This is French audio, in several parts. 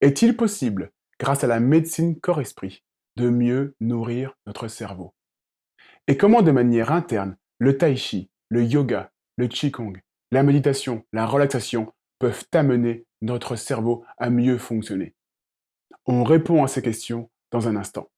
Est-il possible, grâce à la médecine corps-esprit, de mieux nourrir notre cerveau? Et comment, de manière interne, le tai chi, le yoga, le qigong, la méditation, la relaxation peuvent amener notre cerveau à mieux fonctionner? On répond à ces questions dans un instant.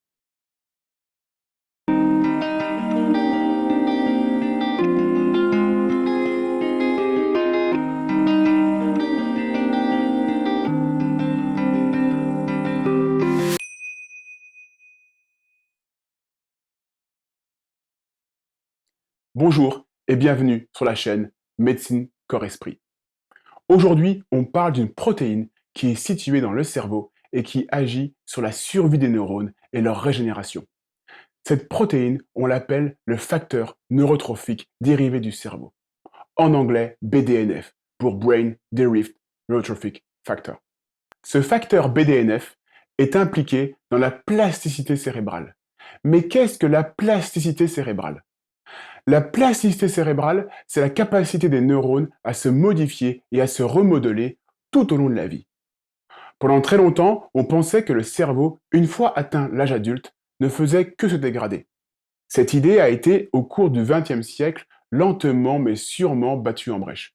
Bonjour et bienvenue sur la chaîne Médecine Corps-Esprit. Aujourd'hui, on parle d'une protéine qui est située dans le cerveau et qui agit sur la survie des neurones et leur régénération. Cette protéine, on l'appelle le facteur neurotrophique dérivé du cerveau. En anglais, BDNF, pour Brain Derived Neurotrophic Factor. Ce facteur BDNF est impliqué dans la plasticité cérébrale. Mais qu'est-ce que la plasticité cérébrale? La plasticité cérébrale, c'est la capacité des neurones à se modifier et à se remodeler tout au long de la vie. Pendant très longtemps, on pensait que le cerveau, une fois atteint l'âge adulte, ne faisait que se dégrader. Cette idée a été, au cours du XXe siècle, lentement mais sûrement battue en brèche.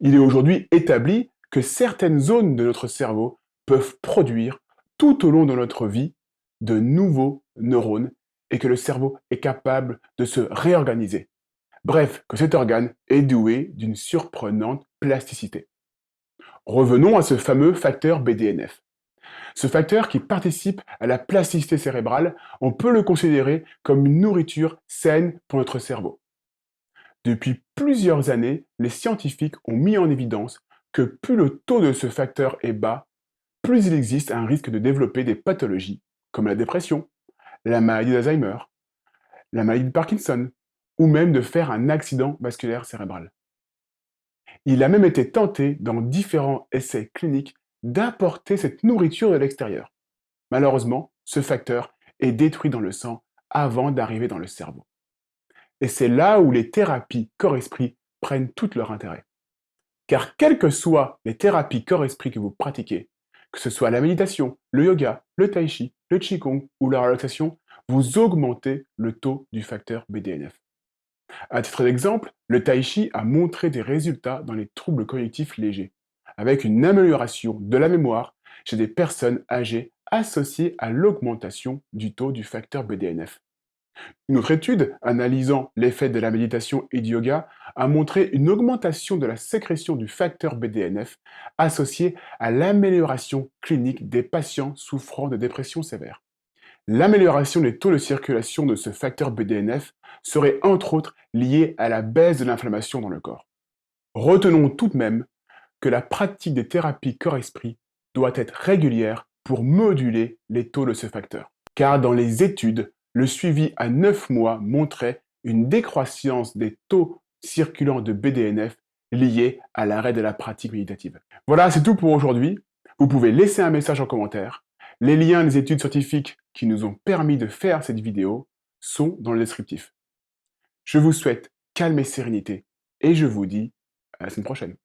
Il est aujourd'hui établi que certaines zones de notre cerveau peuvent produire, tout au long de notre vie, de nouveaux neurones et que le cerveau est capable de se réorganiser. Bref, que cet organe est doué d'une surprenante plasticité. Revenons à ce fameux facteur BDNF. Ce facteur qui participe à la plasticité cérébrale, on peut le considérer comme une nourriture saine pour notre cerveau. Depuis plusieurs années, les scientifiques ont mis en évidence que plus le taux de ce facteur est bas, plus il existe un risque de développer des pathologies comme la dépression, la maladie d'Alzheimer, la maladie de Parkinson, ou même de faire un accident vasculaire cérébral. Il a même été tenté, dans différents essais cliniques, d'apporter cette nourriture de l'extérieur. Malheureusement, ce facteur est détruit dans le sang avant d'arriver dans le cerveau. Et c'est là où les thérapies corps-esprit prennent tout leur intérêt. Car quelles que soient les thérapies corps-esprit que vous pratiquez, que ce soit la méditation, le yoga, le tai chi, le qigong ou la relaxation, vous augmentez le taux du facteur BDNF. À titre d'exemple, le tai chi a montré des résultats dans les troubles cognitifs légers, avec une amélioration de la mémoire chez des personnes âgées associées à l'augmentation du taux du facteur BDNF. Une autre étude, analysant l'effet de la méditation et du yoga, a montré une augmentation de la sécrétion du facteur BDNF associée à l'amélioration clinique des patients souffrant de dépression sévère. L'amélioration des taux de circulation de ce facteur BDNF serait entre autres liée à la baisse de l'inflammation dans le corps. Retenons tout de même que la pratique des thérapies corps-esprit doit être régulière pour moduler les taux de ce facteur. Car dans les études, le suivi à 9 mois montrait une décroissance des taux circulants de BDNF liés à l'arrêt de la pratique méditative. Voilà, c'est tout pour aujourd'hui. Vous pouvez laisser un message en commentaire. Les liens des études scientifiques qui nous ont permis de faire cette vidéo sont dans le descriptif. Je vous souhaite calme et sérénité et je vous dis à la semaine prochaine.